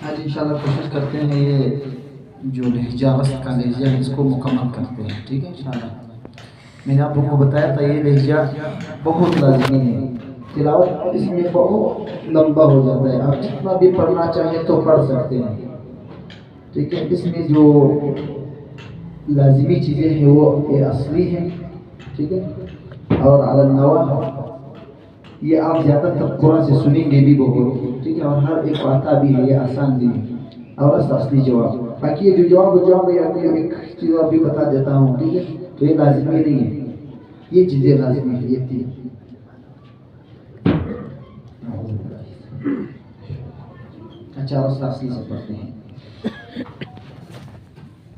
आज इंशाल्लाह कोशिश करते हैं ये जो लहजा रस्त का लहजा है इसको मुकम्मल करते हैं, ठीक है इंशाल्लाह। मैंने आप लोगों को बताया था ये लहजा बहुत लाज़मी है, तिलावत इसमें बहुत लंबा हो जाता है, आप जितना भी पढ़ना चाहें तो पढ़ सकते हैं, ठीक है। इसमें जो लाज़मी चीज़ें हैं वो ये असली हैं, ठीक है। और अल-नवा ये आप ज़्यादातर कुरान से सुनेंगे भी बहुत, ठीक है। और हर एक आता भी है, ये आसान भी है। और असली जवाब, बाकी ये जो जवाब है आपको एक चीज़ और भी बता देता हूँ, ठीक है। तो ये लाज़मी नहीं है, ये चीज़ें लाज़मी है, ये थी। अच्छा और असली से पढ़ते हैं।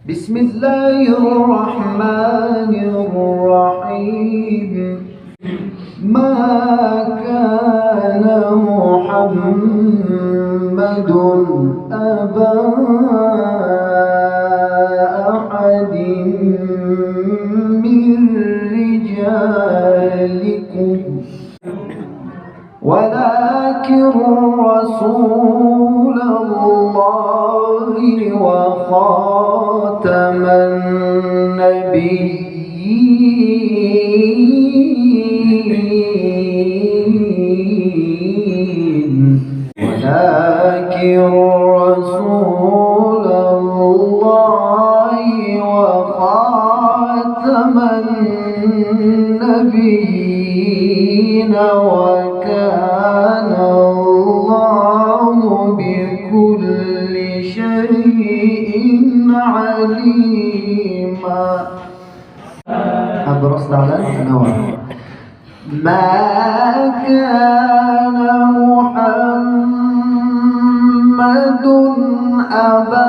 बिस्मिल्लाहिर्रहमानिर्रहीम। मा काना मुहम्मदुन अबा अहदिन मिन रिजालिकुम वलाकिन रसूलल्लाहि व खातमन नबिय्यीन वलाकिन रसूलल्लाहि व खातमन नबिय्यीन व काना अल्लाहु बिकुल्ली शैइन अलीमा। अब रस्त अला नवा। मा काना मुहम्मदुन अबा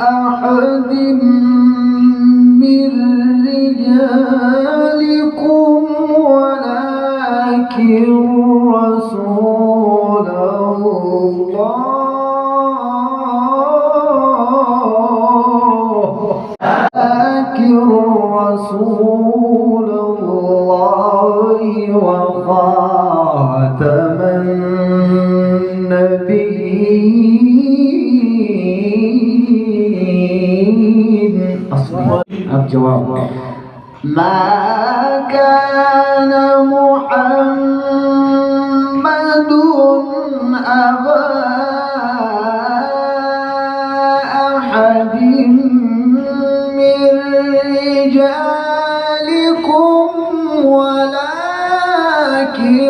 अहदिन मिन रिजालिकुम वलाकिन रसूलल्लाह व खातमन नबिय्यीन। अब जवाब। मा काना मुहम्मदुन अबा अहदिन मिन रिजालिकुम वलाकिन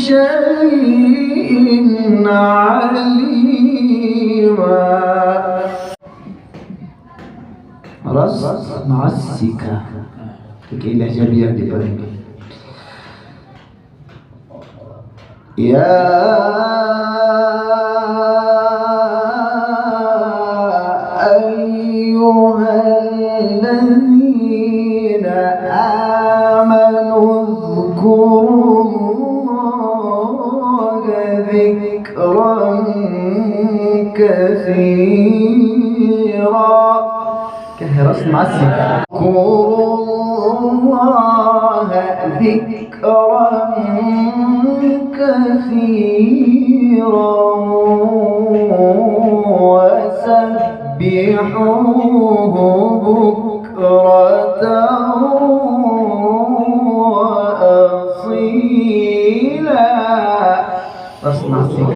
शैइन अलीमा। रस मासिका, ठीक है। लहजा भी आप पढ़ेंगे। या अय्युहल्लज़ीना आमनु ज़कुरुल्लाह कसीरा। क्या है रस्म मासिका। ज़कुरुल्लाह ज़िक्रन कसीरा वसब्बिहुहु बुक्रतन व असीला। रस्म मासिका।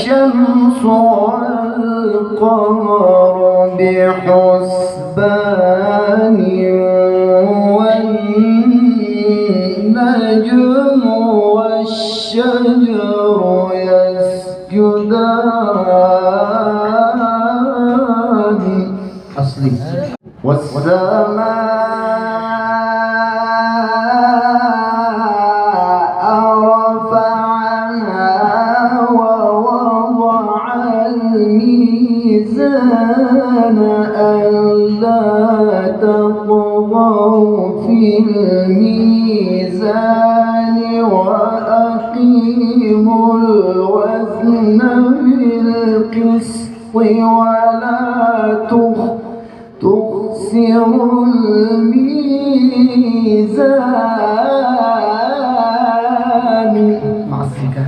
والشمس والقمر بحسبان والنجم والشجر يسجدان أصلي والسماء ألا تطغوا في الميزان وأقيموا الوزن بالقسط ولا تخسروا الميزان مع السكة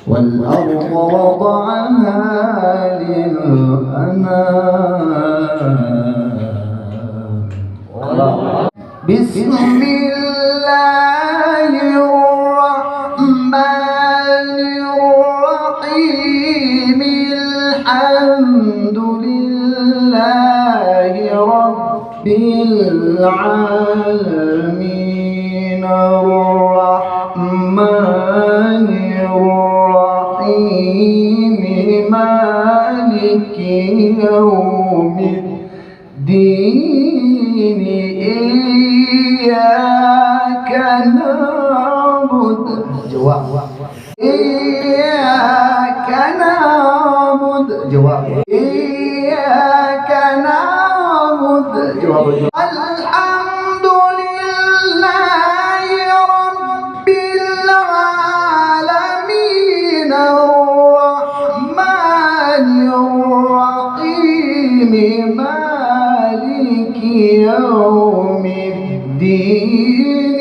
والأرض وضعها للأنام بسم الله الرحمن الرحيم الحمد لله رب العالمين الرحمن الرحيم مالك يوم الدين إياك نعبد إياك نعبد إياك نعبد الحمد لله رب العالمين الرحمن الرحيم مالك يوم الدين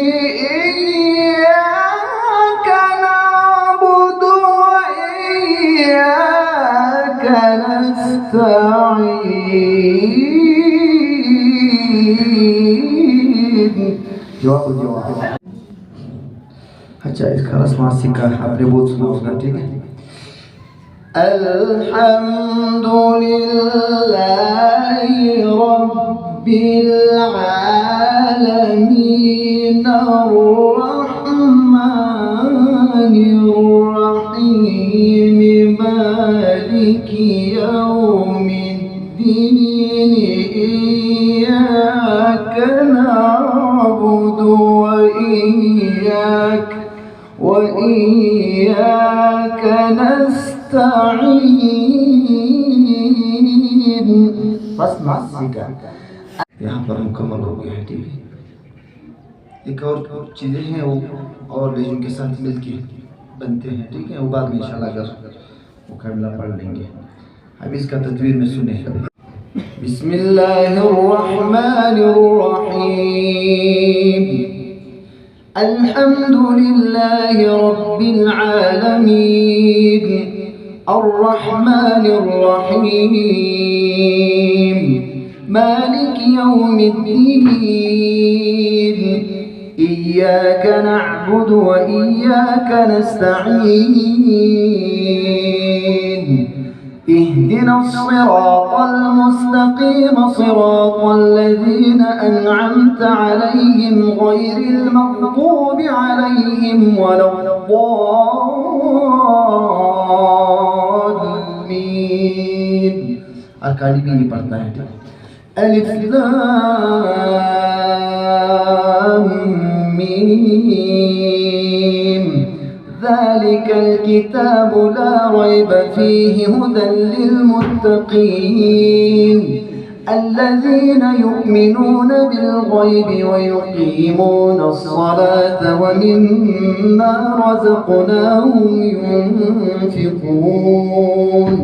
إياك نعبد وإياك نستعين جواب अच्छा इसका रस्म सीखा आपने बहुत सुना ठीक है अल्हम्दुलिल्लाहि रब्बिल आलमीन अर्रहमानिर रहीम मालिकी यौमिद्दीन इय्याका नअबुदु وإياك नस्तईन बस मासिका यहाँ पर मुकम्मल हो गया है ठीक है एक और चीज़ें हैं वो और लेजों के साथ मिलके बनते हैं ठीक है वो बाद में इंशाल्लाह अगर मुकम्मल पढ़ लेंगे अब इसका तदवीर में सुने बिस्मिल्लाहिर्रहमानिर्रहीम الحمد لله رب العالمين الرحمن الرحيم مالك يوم الدين إياك نعبد وإياك نستعين اهدنا الصراط المستقيم صراط الذين أنعمت عليهم غير المغضوب عليهم ولا الضالين अकाली भी नहीं पढ़ता है अलिफ लाम मीम ذلك الكتاب لا ريب فيه هدى للمتقين الذين يؤمنون بالغيب ويقيمون الصلاة ومما رزقناهم ينفقون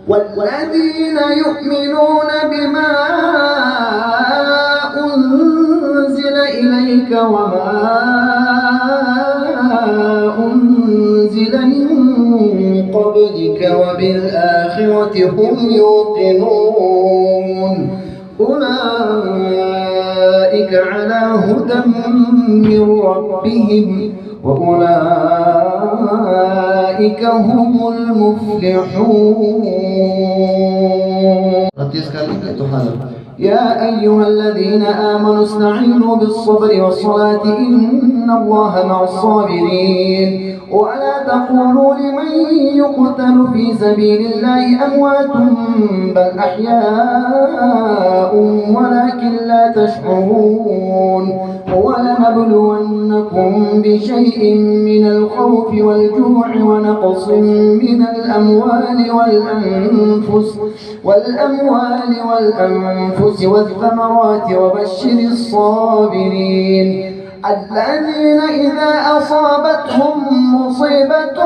والذين يؤمنون بما أنزل إليك وما أنزل من قبلك وبالآخرة هم يوقنون أولئك على هدى من ربهم وأولئك هم المفلحون. يا أيها الذين آمنوا استعينوا بالصبر والصلاة إن الله مع الصابرين. ولا تقولوا لمن يقتل في سبيل الله أموات بل أحياء ولكن لا تشعرون. ولنبلونكم بشيء من الخوف والجوع ونقص من الأموال والأنفس والثمرات وبشر الصابرين الذين إذا أصابتهم مصيبة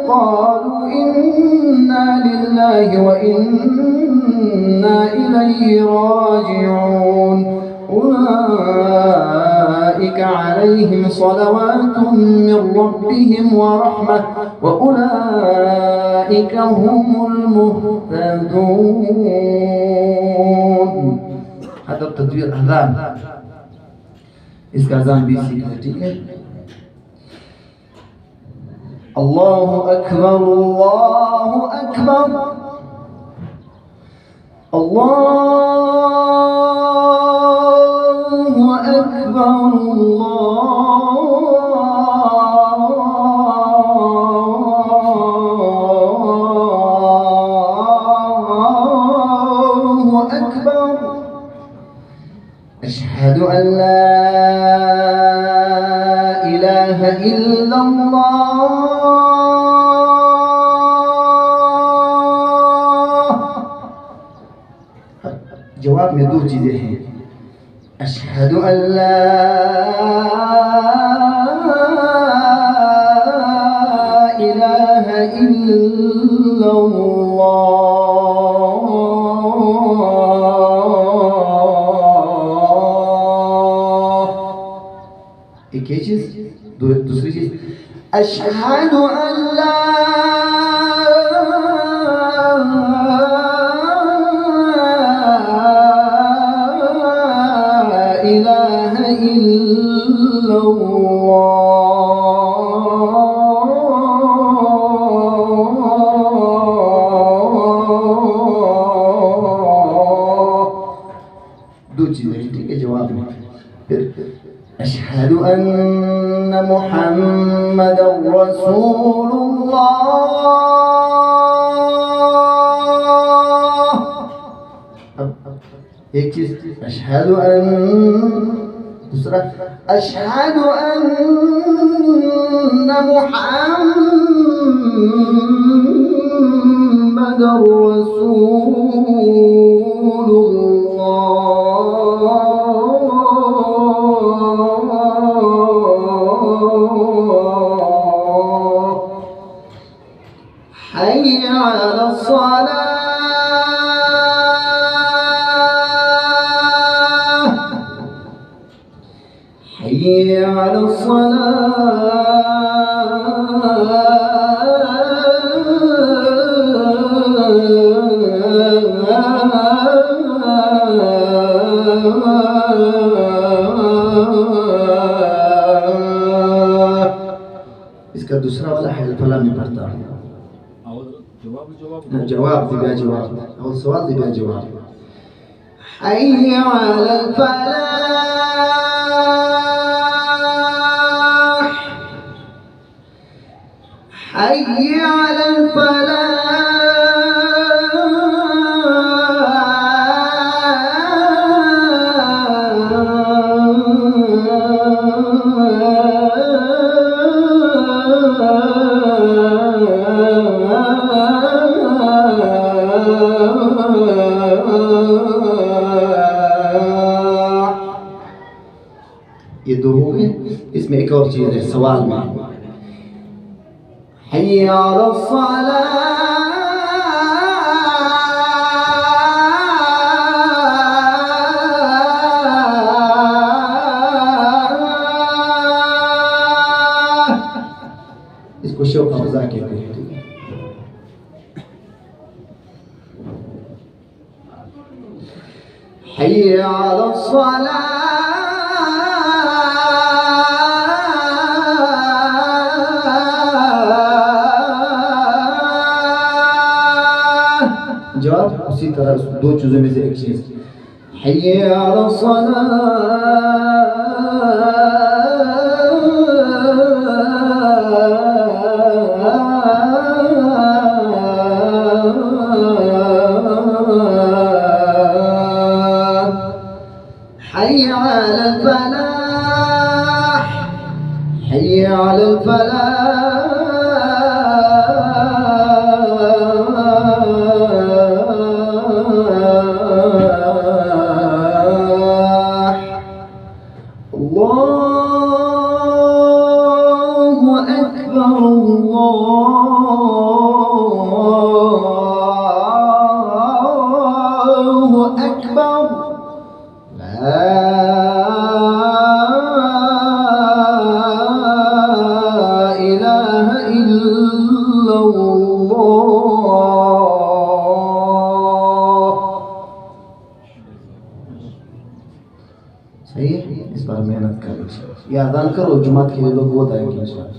قالوا إنا لله وإنا إليه راجعون. أولئك عليهم صلوات من ربهم ورحمة وأولئك هم المهتدون. هذا التدوير أذان. इसका अज़ान भी सीखना, ठीक है। अल्लाहु अकबर अल्लाहु अकबर अल्लाहु अकबर अल्लाहु अकबर। अशहदु अन ला इलाहा इल्लल्लाह। जवाब में दो चीजें हैं, अशहदु अन ला इलाहा इल्लल्लाह। एक ये चीज, दूसरी चीज अशहदु अन ला इलाहा इल्लल्लाह। दो चीजें, ठीक है, जवाब में। फिर अशहदु अन्न मुहम्मदन रसूलुल्लाह। अब एक चीज अशहदु दूसरा अशहदु अन्न मुहम्मदन रसूलुल्लाह। حي على الصلاة حي على الصلاة। इसका दूसरा वाला है फला में पढ़ता हूँ। जवाब दिया जवाब और सवाल दिया जवाब। हय्य अलल फलाह हय्य अलल ये दो हो गए। इसमें एक और चीज है सवाल में, हय्य अला सलाह। इसको शौक अफ़ज़ा कहते हैं। हय्य अला सलाह जवाब उसी तरह दो चीज़ों में से एक चीज़, हय्य अला حي على الفلاح، حي على الفلاح. الله أكبر، الله أكبر، لا إله إلا الله. सही है, इस बार मेहनत करो, ये अदान करो, जुमात के लिए लोग बहुत आएंगे इंशाअल्लाह.